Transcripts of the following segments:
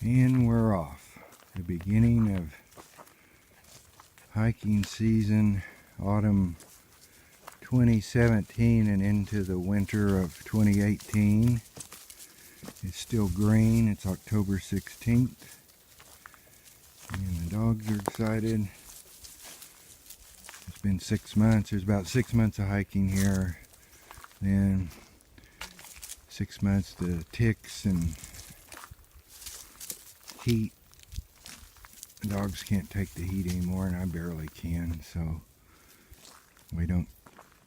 And we're off. The beginning of hiking season, autumn 2017 and into the winter of 2018. It's still green. It's October 16th. And the dogs are excited. It's been 6 months. There's about 6 months of hiking here. Then 6 months to ticks and heat. The dogs can't take the heat anymore, and I barely can, so we don't.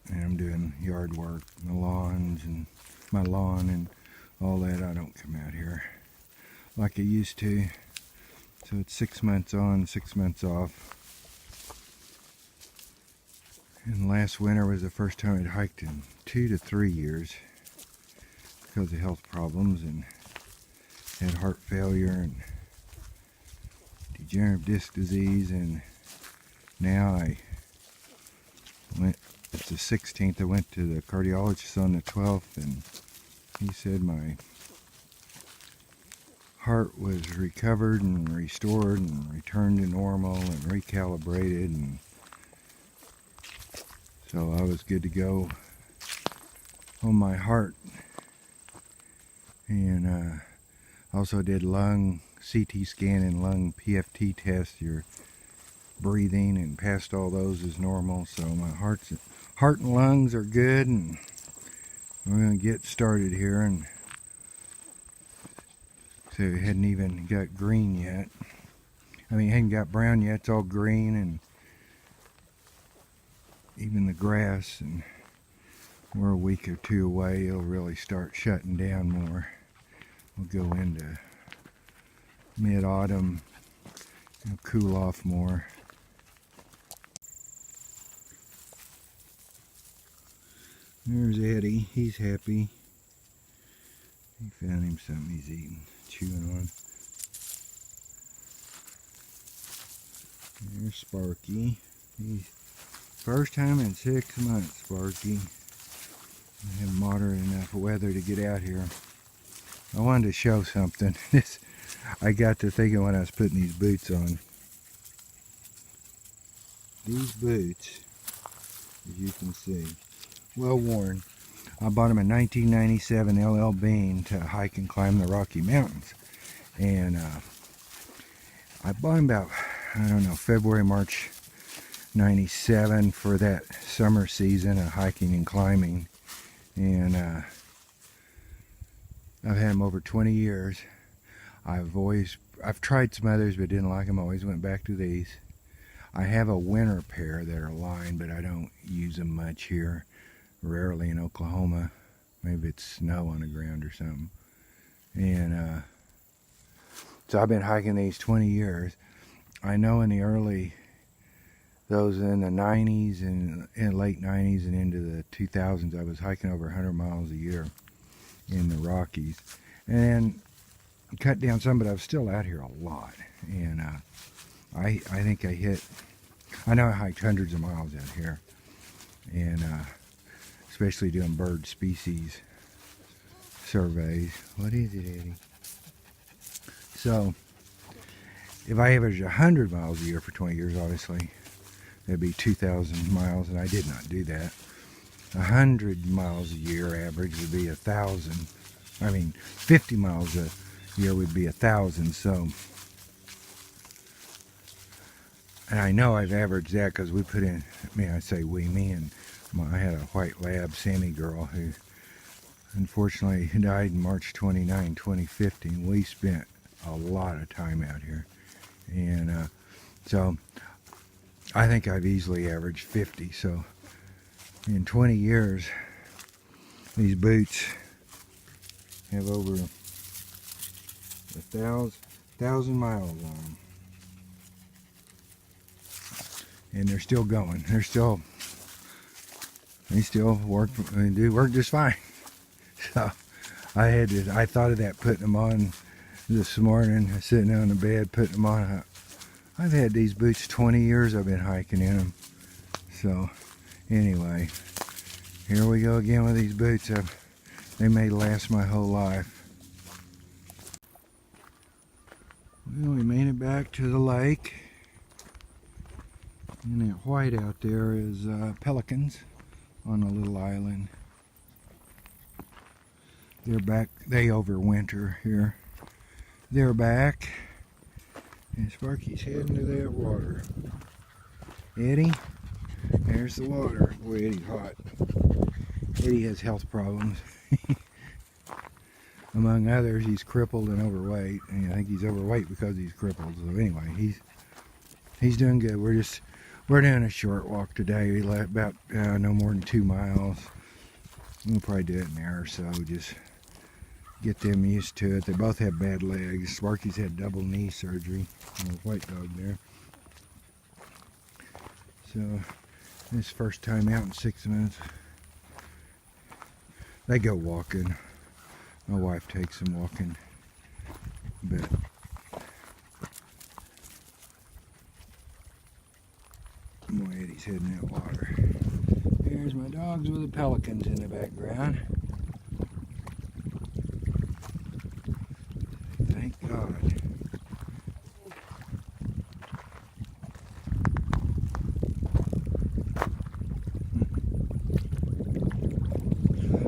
And I'm doing yard work, the lawns and my lawn and all that. I don't come out here like I used to. So it's 6 months on, 6 months off. And last winter was the first time I'd hiked in 2 to 3 years because of health problems, and had heart failure and degenerative disc disease. And now I went, it's the 16th, I went to the cardiologist on the 12th, and he said my heart was recovered and restored and returned to normal and recalibrated, and so I was good to go on my heart. And also did lung CT scan and lung PFT test. Your breathing and passed all those as normal, so my heart and lungs are good, and we're going to get started here. And so it hadn't even got green yet. I mean, it hadn't got brown yet. It's all green, and even the grass, and we're a week or two away. It'll really start shutting down more. We'll go into mid-autumn. It'll cool off more. There's Eddie. He's happy. He found him something he's eating, chewing on. There's Sparky. He's first time in 6 months, Sparky. I have moderate enough weather to get out here. I wanted to show something. I got to thinking when I was putting these boots on. These boots, as you can see, well worn. I bought them in 1997 LL Bean to hike and climb the Rocky Mountains. And I bought them about, I don't know, February, March 97 for that summer season of hiking and climbing. And I've had them over 20 years. I've tried some others but didn't like them. Always went back to these. I have a winter pair that are lined, but I don't use them much here. Rarely in Oklahoma. Maybe it's snow on the ground or something. And so I've been hiking these 20 years. I know in the early, those in the 90s and in late 90s and into the 2000s, I was hiking over 100 miles a year in the Rockies. And then cut down some, but I was still out here a lot. And I think I know I hiked hundreds of miles out here. And especially doing bird species surveys. What is it, Eddie? So, if I averaged 100 miles a year for 20 years, obviously, that'd be 2,000 miles, and I did not do that. 100 miles a year average would be 1,000. I mean, 50 miles a year would be 1,000, so. And I know I've averaged that because we put in, I say we, me and I had a white lab, Sammy girl, who unfortunately died in March 29, 2015. We spent a lot of time out here. And so I think I've easily averaged 50. So in 20 years, these boots have over 1,000 miles on them. And they're still going. They still work. They do work just fine. So I thought of that, putting them on this morning, sitting on the bed, putting them on. I've had these boots 20 years. I've been hiking in them. So anyway, here we go again with these boots. They may last my whole life. Well, we made it back to the lake. And that white out there is pelicans on a little island. They're back. They overwinter here. They're back. And Sparky's heading to that water. Eddie, there's the water. Boy, Eddie's hot. Eddie has health problems. Among others, he's crippled and overweight. And I think he's overweight because he's crippled. So anyway, he's doing good. We're doing a short walk today. We left about no more than 2 miles. We'll probably do it in an hour or so. Just get them used to it. They both have bad legs. Sparky's had double knee surgery. White dog there. So this first time out in 6 months. They go walking. My wife takes them walking. But boy, Eddie's heading that water. There's my dogs with the pelicans in the background. Thank God.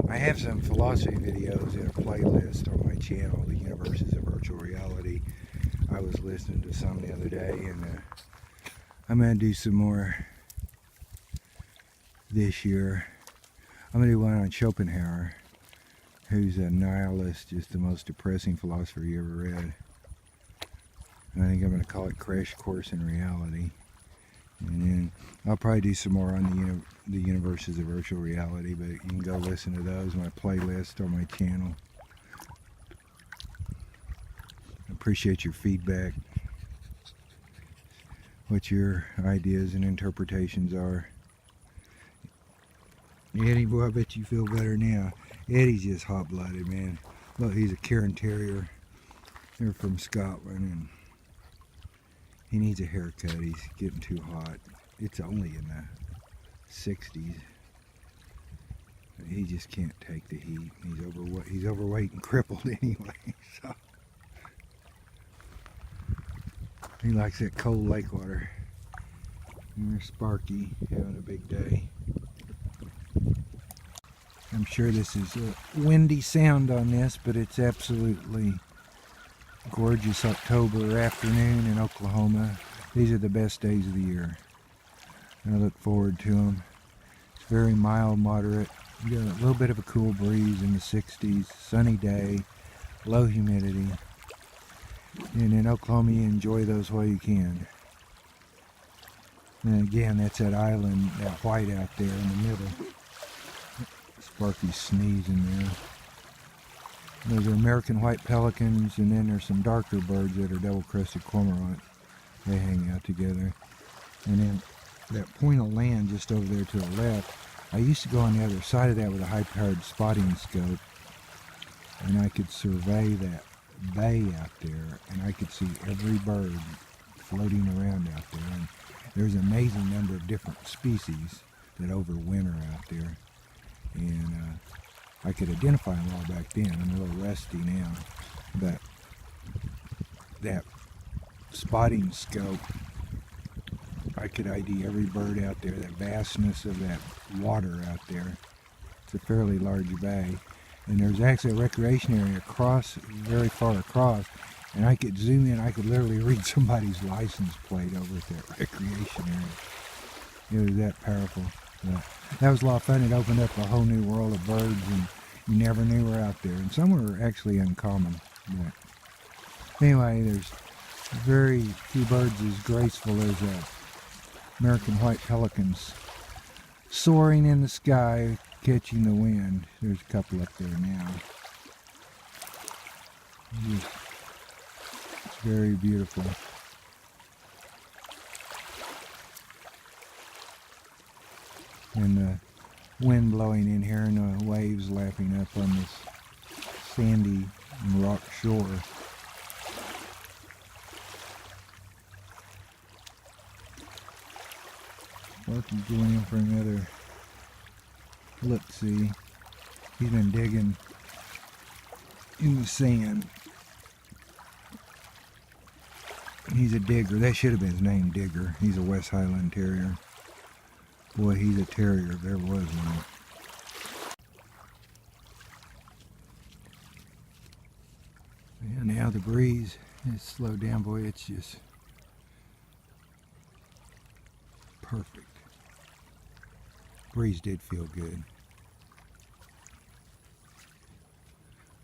I have some philosophy videos in a playlist on my channel, The Universes of Virtual Reality. I was listening to some the other day, and I'm going to do some more this year. I'm going to do one on Schopenhauer, who's a nihilist, just the most depressing philosopher you ever read. And I think I'm going to call it Crash Course in Reality. And then I'll probably do some more on the Universes of Virtual Reality, but you can go listen to those, my playlist on my channel. I appreciate your feedback, what your ideas and interpretations are. Eddie, boy, I bet you feel better now. Eddie's just hot-blooded, man. Look, he's a Cairn Terrier. They're from Scotland, and he needs a haircut. He's getting too hot. It's only in the 60s. He just can't take the heat. He's overweight and crippled anyway. So he likes that cold lake water. And there's Sparky having a big day. I'm sure this is a windy sound on this, but it's absolutely gorgeous October afternoon in Oklahoma. These are the best days of the year. I look forward to them. It's very mild, moderate. You got a little bit of a cool breeze in the 60s, sunny day, low humidity. And in Oklahoma, you enjoy those while you can. And again, that's that island, that white out there in the middle. Sparky's sneezing there. Those are American white pelicans, and then there's some darker birds that are double-crested cormorant. They hang out together. And then that point of land just over there to the left, I used to go on the other side of that with a high-powered spotting scope, and I could survey that bay out there, and I could see every bird floating around out there. And there's an amazing number of different species that overwinter out there. And I could identify them all back then. I'm a little rusty now, but that spotting scope, I could ID every bird out there. That vastness of that water out there. It's a fairly large bay, and there's actually a recreation area across, very far across, and I could zoom in. I could literally read somebody's license plate over at that recreation area. It was that powerful. That was a lot of fun. It opened up a whole new world of birds, and you never knew were out there. And some were actually uncommon. But anyway, there's very few birds as graceful as American white pelicans soaring in the sky, catching the wind. There's a couple up there now. It's very beautiful. And the wind blowing in here, and the waves lapping up on this sandy rock shore. Sparky's going in for another look-see. He's been digging in the sand. He's a Digger. That should have been his name, Digger. He's a West Highland Terrier. Boy, he's a terrier if there was one. And now the breeze has slowed down. Boy, it's just perfect. Breeze did feel good.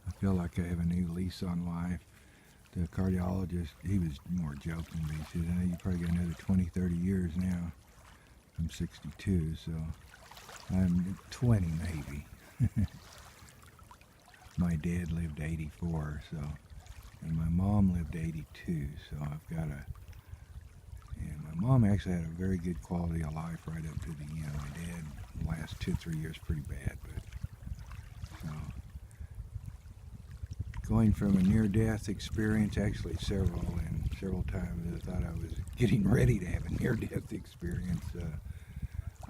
I feel like I have a new lease on life. The cardiologist, he was more joking, but he said, you probably got another 20, 30 years now. I'm 62, so I'm 20 maybe. My dad lived 84, so, and my mom lived 82, so I've got and my mom actually had a very good quality of life right up to the end. My dad, the last 2 or 3 years, pretty bad, but, so, going from a near-death experience, actually several times I thought I was getting ready to have a near-death experience.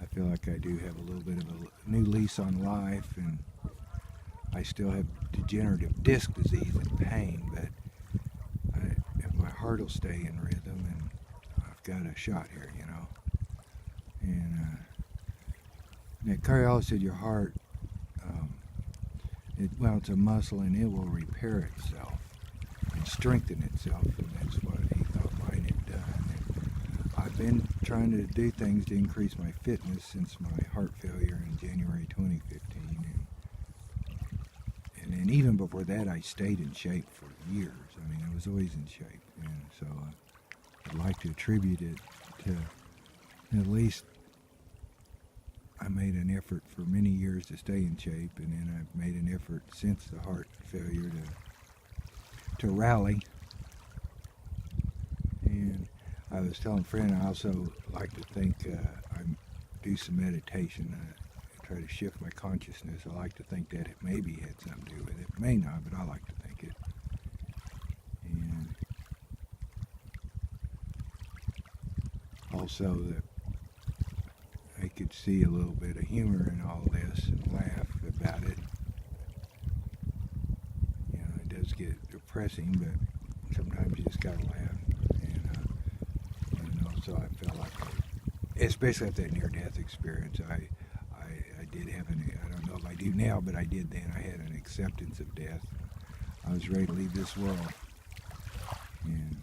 I feel like I do have a little bit of a new lease on life, and I still have degenerative disc disease and pain, but if my heart will stay in rhythm, and I've got a shot here, you know. And the cardiologist said your heart, it's a muscle and it will repair itself and strengthen itself, and that's what he thought mine had done. And I've been trying to do things to increase my fitness since my heart failure in January 2015. And then even before that, I stayed in shape for years. I mean, I was always in shape. And so I'd like to attribute it to at least I made an effort for many years to stay in shape, and then I've made an effort since the heart failure to rally. And I was telling a friend I also like to think I do some meditation. I try to shift my consciousness. I like to think that it maybe had something to do with it. It may not, but I like to think it. And also that I could see a little bit of humor in all this and laugh about it. You know, it does get depressing, but sometimes you just gotta laugh. And also I felt like, especially after that near-death experience, I did have I don't know if I do now, but I did then. I had an acceptance of death. I was ready to leave this world. And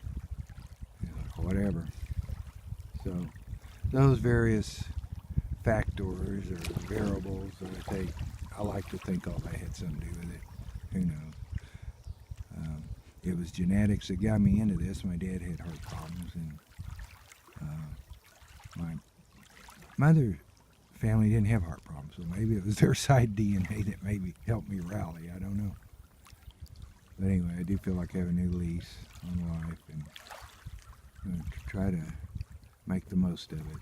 like, whatever. So those various factors or variables I like to think all that had something to do with it. Who knows? It was genetics that got me into this. My dad had heart problems, and my mother's family didn't have heart problems, so maybe it was their side DNA that maybe helped me rally. I don't know. But anyway, I do feel like I have a new lease on life, and I'm going to try to make the most of it.